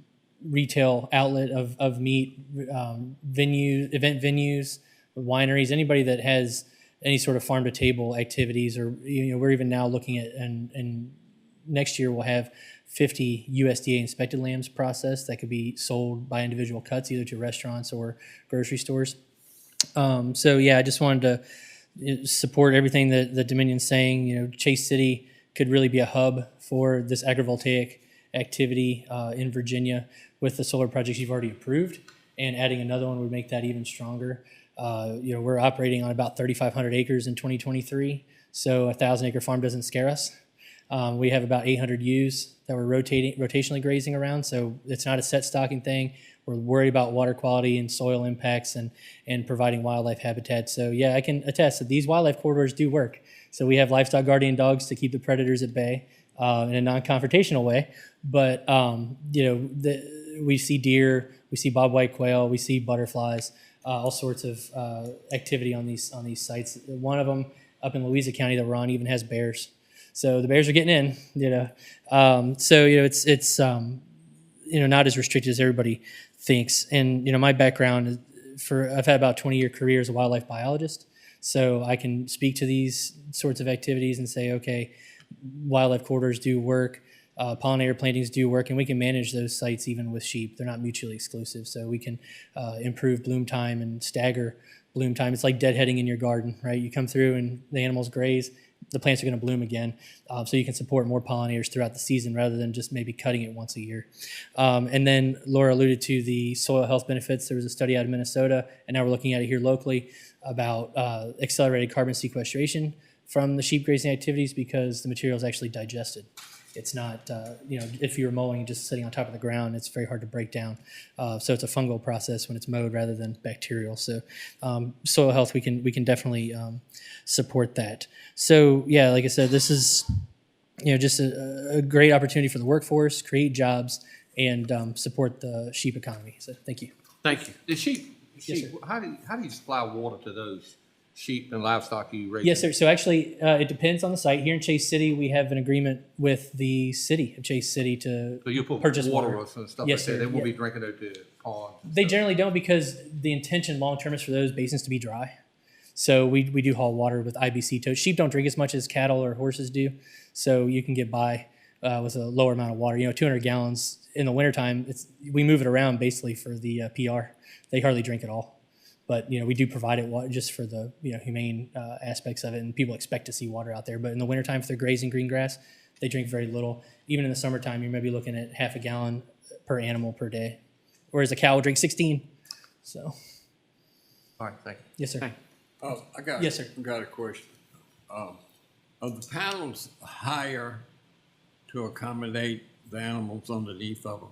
retail outlet of meat, event venues, wineries, anybody that has any sort of farm to table activities, or we're even now looking at, and next year we'll have 50 USDA inspected lambs processed that could be sold by individual cuts, either to restaurants or grocery stores. So yeah, I just wanted to support everything that the Dominion's saying. You know, Chase City could really be a hub for this agrivoltaic activity in Virginia with the solar projects you've already approved, and adding another one would make that even stronger. You know, we're operating on about 3,500 acres in 2023, so a 1,000-acre farm doesn't scare us. We have about 800 ewes that we're rotationally grazing around, so it's not a set stocking thing. We're worried about water quality and soil impacts and providing wildlife habitat. So yeah, I can attest that these wildlife corridors do work. So we have livestock guardian dogs to keep the predators at bay in a non-confrontational way. But you know, we see deer, we see bobwhite quail, we see butterflies, all sorts of activity on these sites. One of them up in Louisa County that we're on even has bears. So the bears are getting in, you know. So you know, it's you know, not as restricted as everybody thinks. And you know, my background is I've had about a 20-year career as a wildlife biologist, so I can speak to these sorts of activities and say, okay, wildlife corridors do work, pollinator plantings do work, and we can manage those sites even with sheep. They're not mutually exclusive, so we can improve bloom time and stagger bloom time. It's like deadheading in your garden, right? You come through and the animals graze, the plants are going to bloom again. So you can support more pollinators throughout the season rather than just maybe cutting it once a year. And then Laura alluded to the soil health benefits. There was a study out of Minnesota, and now we're looking at it here locally about accelerated carbon sequestration from the sheep grazing activities because the material is actually digested. It's not, you know, if you're mowing just sitting on top of the ground, it's very hard to break down. So it's a fungal process when it's mowed rather than bacterial. So soil health, we can definitely support that. So yeah, like I said, this is, you know, just a great opportunity for the workforce, create jobs, and support the sheep economy. So thank you. Thank you. The sheep, Yes, sir. how do you supply water to those sheep and livestock you raise? Yes, sir. So actually, it depends on the site. Here in Chase City, we have an agreement with the city of Chase City to So you put purchase water water. and stuff Yes, like that. sir. They won't Yeah. be drinking out the pond. They generally don't because the intention long term is for those basins to be dry. So we do haul water with IBC totes. Sheep don't drink as much as cattle or horses do, so you can get by with a lower amount of water. You know, 200 gallons in the wintertime, we move it around basically for the PR. They hardly drink at all. But, you know, we do provide it just for the, you know, humane aspects of it, and people expect to see water out there. But in the wintertime, if they're grazing green grass, they drink very little. Even in the summertime, you may be looking at half a gallon per animal per day, whereas a cow will drink 16. So, All right, thank you. yes, sir. Thank Oh, Yes, sir. I got a question. Are the panels higher to accommodate the animals underneath of them?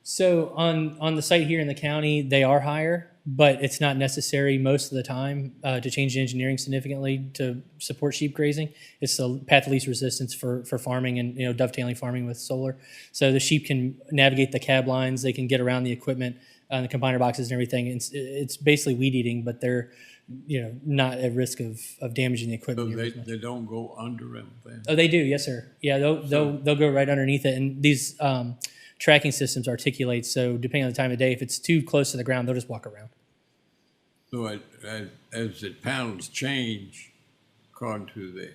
So on the site here in the county, they are higher, but it's not necessary most of the time to change the engineering significantly to support sheep grazing. It's the path of least resistance for farming and, you know, dovetailing farming with solar. So the sheep can navigate the cab lines, they can get around the equipment, the combiner boxes and everything. It's basically weed eating, but they're, you know, not at risk of damaging the So equipment. nearly as much. they don't go under them then? Oh, they do, yes, sir. Yeah, they'll go right underneath it, and these tracking systems articulate. So depending on the time of day, if it's too close to the ground, they'll just walk around. So as the panels change according to the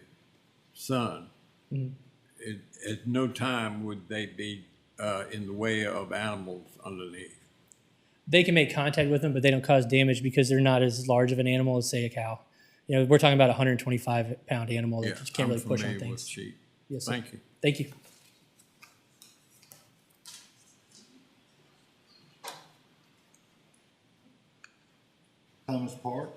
sun, at no time would they be in the way of animals underneath? They can make contact with them, but they don't cause damage because they're not as large of an animal as, say, a cow. You know, we're talking about a 125-pound animal that Yeah, you can't I'm really push on familiar with things. sheep. Yes, sir. Thank you. Thank you. Thomas Park.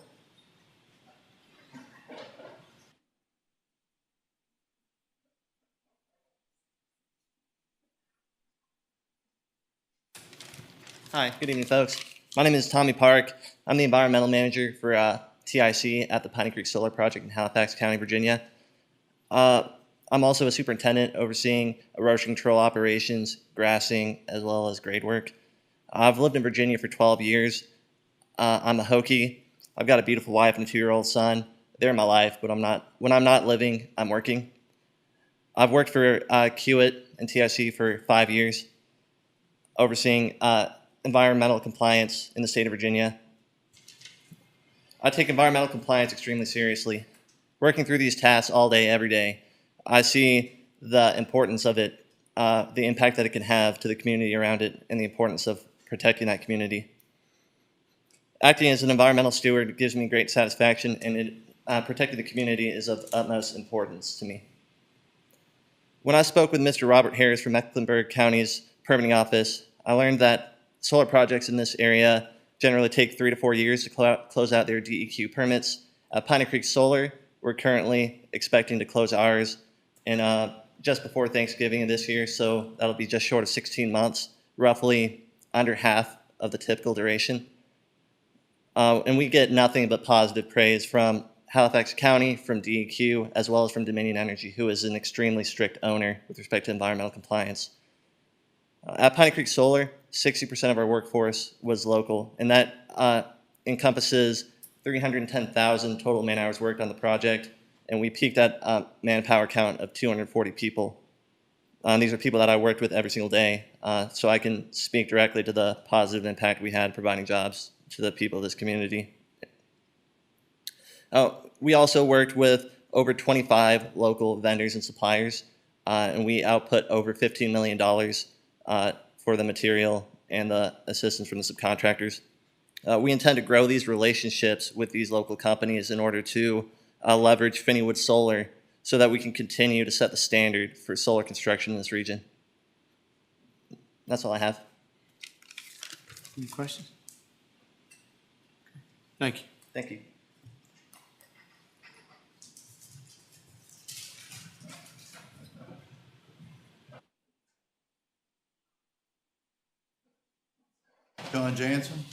Hi, good evening, folks. My name is Tommy Park. I'm the environmental manager for TIC at the Piney Creek Solar Project in Halifax County, Virginia. I'm also a superintendent overseeing erosion control operations, grassing, as well as grade work. I've lived in Virginia for 12 years. I'm a Hokie. I've got a beautiful wife and a 2-year-old son. They're in my life, but when I'm not living, I'm working. I've worked for Kiewit and TIC for 5 years, overseeing environmental compliance in the state of Virginia. I take environmental compliance extremely seriously. Working through these tasks all day, every day, I see the importance of it the impact that it can have to the community around it and the importance of protecting that community. Acting as an environmental steward gives me great satisfaction, and protecting the community is of utmost importance to me. When I spoke with Mr. Robert Harris from Mecklenburg County's permitting office, I learned that solar projects in this area generally take 3 to 4 years to close out their DEQ permits. Piney Creek Solar, we're currently expecting to close ours in just before Thanksgiving of this year, so that'll be just short of 16 months, roughly under half of the typical duration. And we get nothing but positive praise from Halifax County, from DEQ, as well as from Dominion Energy, who is an extremely strict owner with respect to environmental compliance. At Piney Creek Solar, 60% of our workforce was local, and that encompasses 310,000 total man hours worked on the project, and we peaked at manpower count of 240 people. These are people that I worked with every single day, so I can speak directly to the positive impact we had providing jobs to the people of this community. We also worked with over 25 local vendors and suppliers, and we output over $15 million for the material and the assistance from the subcontractors. We intend to grow these relationships with these local companies in order to leverage Finneywood Solar so that we can continue to set the standard for solar construction in this region. That's all I have. Any questions? Thank you. Thank you. John Jansen.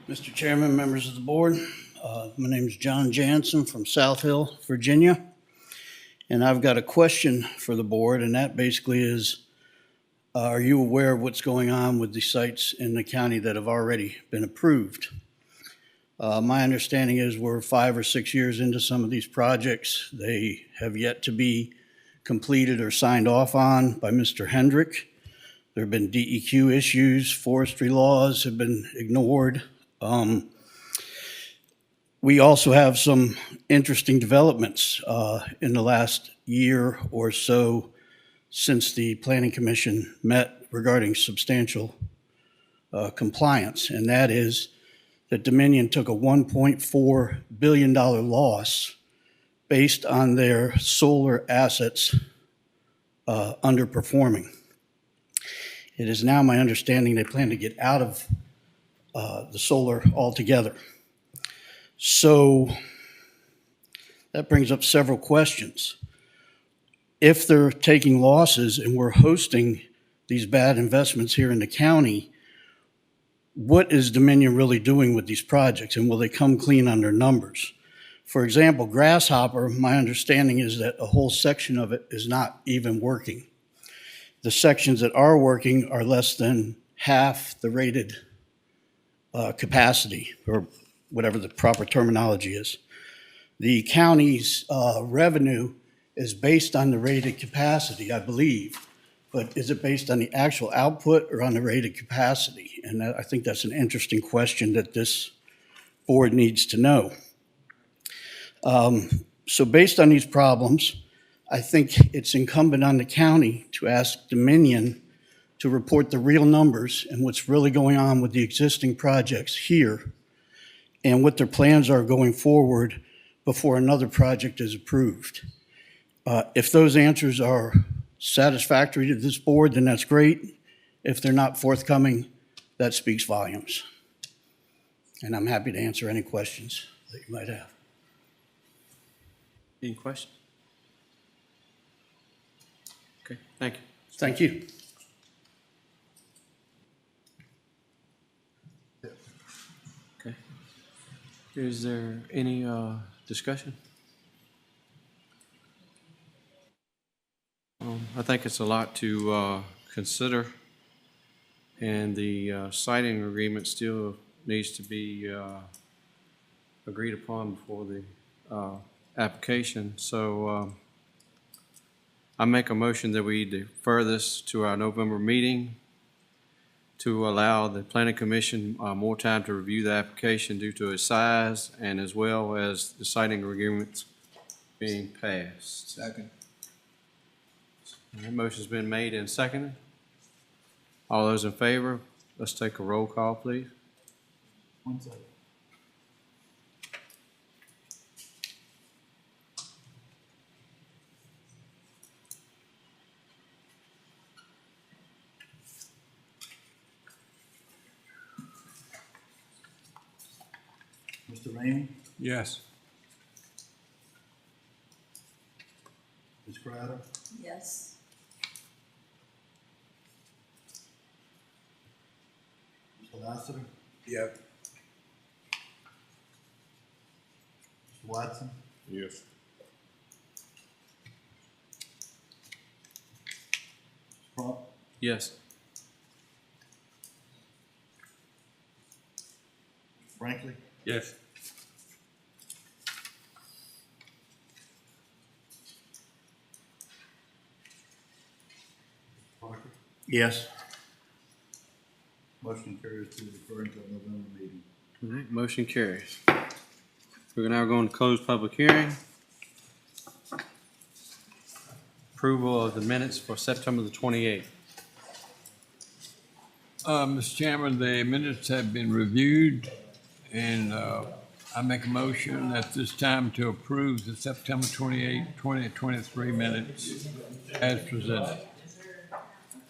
Mr. Chairman, members of the board, my name is John Jansen from South Hill, Virginia, and I've got a question for the board, and that basically is, are you aware of what's going on with the sites in the county that have already been approved? My understanding is we're 5 or 6 years into some of these projects. They have yet to be completed or signed off on by Mr. Hendrick. There have been DEQ issues, forestry laws have been ignored. We also have some interesting developments in the last year or so since the Planning Commission met regarding substantial compliance, and that is that Dominion took a $1.4 billion loss based on their solar assets underperforming. It is now my understanding they plan to get out of the solar altogether. So that brings up several questions. If they're taking losses and we're hosting these bad investments here in the county, what is Dominion really doing with these projects, and will they come clean on their numbers? For example, Grasshopper, my understanding is that a whole section of it is not even working. The sections that are working are less than half the rated capacity, or whatever the proper terminology is. The county's revenue is based on the rated capacity, I believe, but is it based on the actual output or on the rated capacity? And I think that's an interesting question that this board needs to know. So based on these problems, I think it's incumbent on the county to ask Dominion to report the real numbers and what's really going on with the existing projects here and what their plans are going forward before another project is approved. If those answers are satisfactory to this board, then that's great. If they're not forthcoming, that speaks volumes. And I'm happy to answer any questions that you might have. Any questions? Okay, thank you. Thank you. Okay. Is there any discussion? I think it's a lot to consider, and the siting agreement still needs to be agreed upon before the application. So I make a motion that we defer this to our November meeting to allow the planning commission more time to review the application due to its size and as well as the citing agreements being passed. Second. That motion's been made and seconded. All those in favor, let's take a roll call, please. One second. Mr. Rainey, Yes. Ms. Crowder, Yes. Mr. Lassiter, Yep. Mr. Watson, Yes. Mr. Crump, Yes. Mr. Brinkley, Yes. Parker. Yes. Motion carries to defer until November meeting. All right, motion carries. We're now going to close public hearing. Approval of the minutes for September the 28th. Mr. Chairman, the minutes have been reviewed, and I make a motion at this time to approve the September 28, 2023 minutes as presented.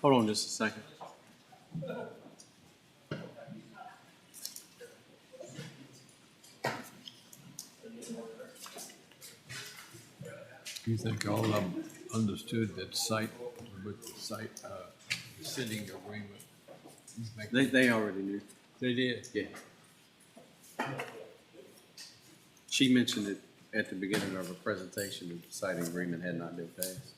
Hold on just a second. You think all of them understood that site, with the site, sitting agreement? They already knew. They did? Yeah. She mentioned it at the beginning of her presentation that the citing agreement had not been passed.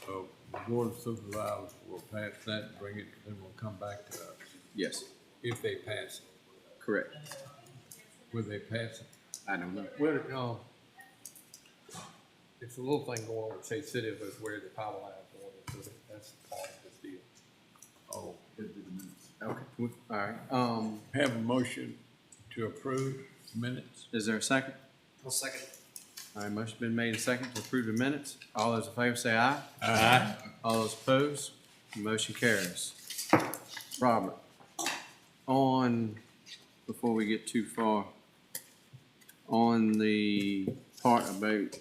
So the Board of Supervisors will pass that, and bring it, then we'll come back to us, Yes, if they pass it. correct. Will they pass it? I don't know. Where, it's a little thing going on with Shade City, but it's where the power line's going, so that's part of this deal. Oh, It'd be the minutes. Okay, all right. have a motion to approve the minutes? Is there a second? I'll second. All right, motion's been made and seconded to approve the minutes. All those in favor say aye. Aye. All those opposed, motion carries. Robert, before we get too far, on the part about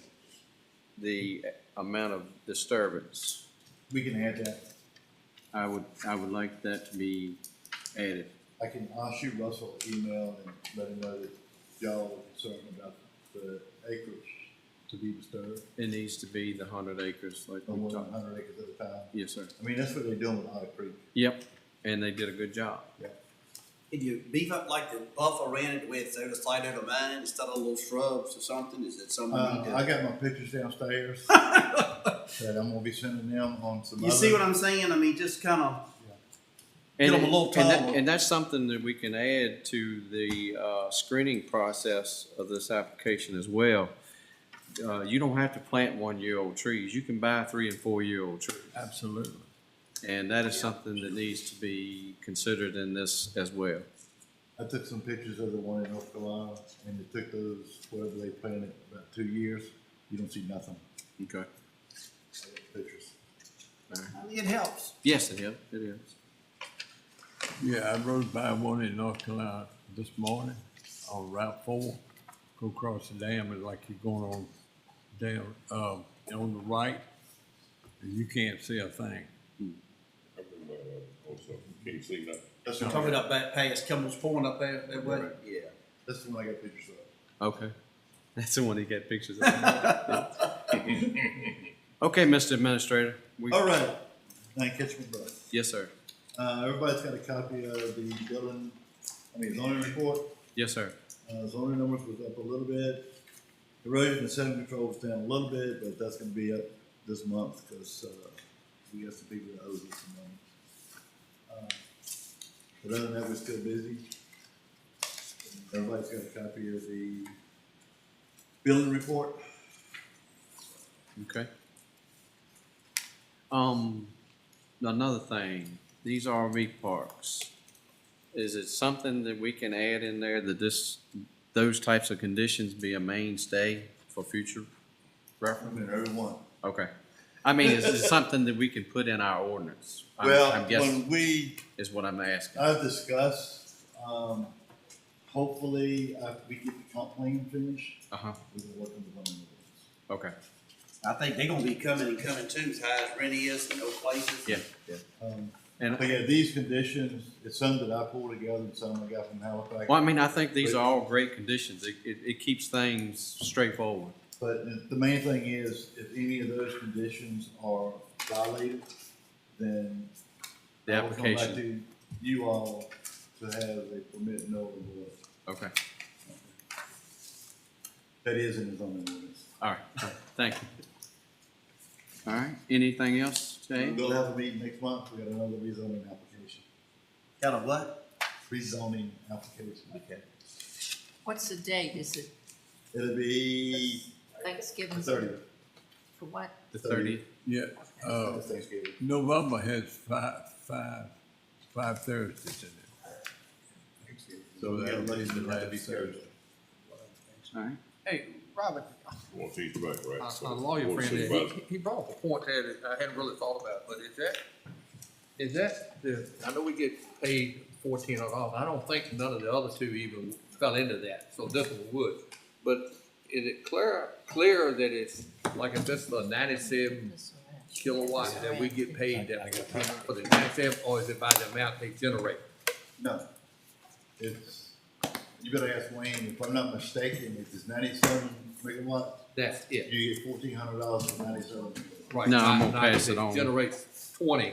the amount of disturbance, We can add that. I would like that to be added. I'll shoot Russell an email and let him know that y'all are concerned about the acreage to be disturbed, It needs to be the 100 acres like no we more than talked. 100 acres at a time. Yes, sir. I mean, that's what they're doing with Otter Creek. Yep, and they did a good job. Can you beef up like the buffer ran it with the side of the vine instead of little shrubs or something? Is it something we need to? I got my pictures downstairs that I'm gonna be sending them on some You see what I'm saying? I mean, just kind of, And, Get 'em a little taller. and that's something that we can add to the screening process of this application as well. You don't have to plant 1-year-old trees. You can buy 3- and 4-year-old trees. Absolutely. And that is something that needs to be considered in this as well. I took some pictures of the one in North Carolina, and they took those, whatever they planted, about 2 years. You don't see nothing. Okay. I got pictures. I mean, it helps. Yes, it is. It is. Yeah, I rode by one in North Carolina this morning on Route 4. Go across the dam, it's like you're going on down, on the right, and you can't see a thing. Can't see nothing. That's the one Coming I up that past Kimball's Point up there, that way. Right. Yeah. That's the one I got pictures of. Okay. That's the one he got pictures of. Okay, Mr. Administrator. All right. Now catch my breath. Yes, sir. Everybody's got a copy of the zoning report. Yes, sir. Zoning numbers was up a little bit. Erosion and sediment control was down a little bit, but that's gonna be up this month, because, we got some people that owe us some money. But other than that, we're still busy. Everybody's got a copy of the building report. Okay. Another thing, these RV parks, is it something that we can add in there that those types of conditions be a mainstay for future I reference? mean, everyone. Okay. I mean, is it something that we can put in our ordinance? I'm Well, guessing when is what I'm asking. I've discussed, hopefully, after we get the comp plan finished, Uh-huh. we can work on the zoning ordinance. Okay. I think they're gonna be coming too, as high as rent is in those places. Yeah, yeah. And, But yeah, these conditions, it's some that I pulled together and some I got from Halifax. well, I mean, I think these are all great conditions. It keeps things straightforward. But the main thing is, if any of those conditions are violated, then The I will come back application. to you all to have a permit no award. Okay. That is in the zoning ordinance. All right. Thank you. All right. Anything else, Jay? We'll have a meeting next month, we got another rezoning application, Got a what? rezoning application. Okay. What's the date? Is it It'll be Thanksgiving? 30th. For what? The 30th? Yeah, That's Thanksgiving. November has five Thursdays in it. So we got that to is the let it be last Thursday. All right. Hey, Robert, Want these back, right? my lawyer Want friend, supervisor. he brought up a point there that I hadn't really thought about, but is that I know we get paid $1,400, I don't think none of the other two even fell into that, so this one would. But is it clear that it's, like if this is a 97 kilowatt that we get paid that for the 97, or is it by the amount they generate? No. It's, you better ask Wayne, if I'm not mistaken, if it's 97 megawatts, That's it. you get $1,400 for 97 megawatts. Right. No, I'm Not- gonna not pass if it on. Generates 20,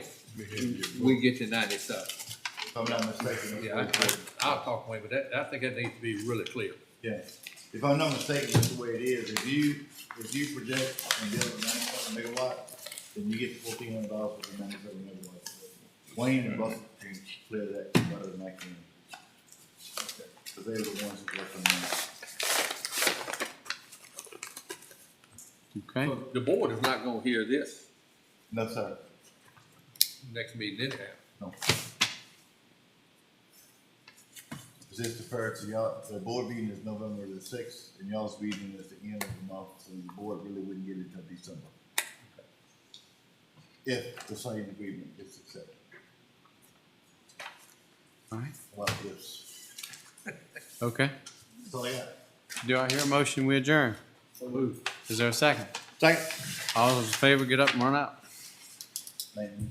we get to 97. If I'm not mistaken. that's Yeah, what it is. I'll talk away, but I think that needs to be really clear. Yeah, if I'm not mistaken, that's the way it is. If you project and build a 97 megawatt, then you get $1,400 for the 97 megawatts. Wayne and Russell can clear that better than I can. Because they're the ones that work on that. Okay. So the board is not gonna hear this No, sir. next meeting anyhow. No. Is this deferred to y'all? The board meeting is November the 6th, and y'all's meeting is the end of the month, so the board really wouldn't get it until December. If the same agreement is accepted. All right. Like this. Okay. That's all I got. Do I hear a motion? We adjourn. So move. Is there a second? Second. All those in favor, get up and run out. Man.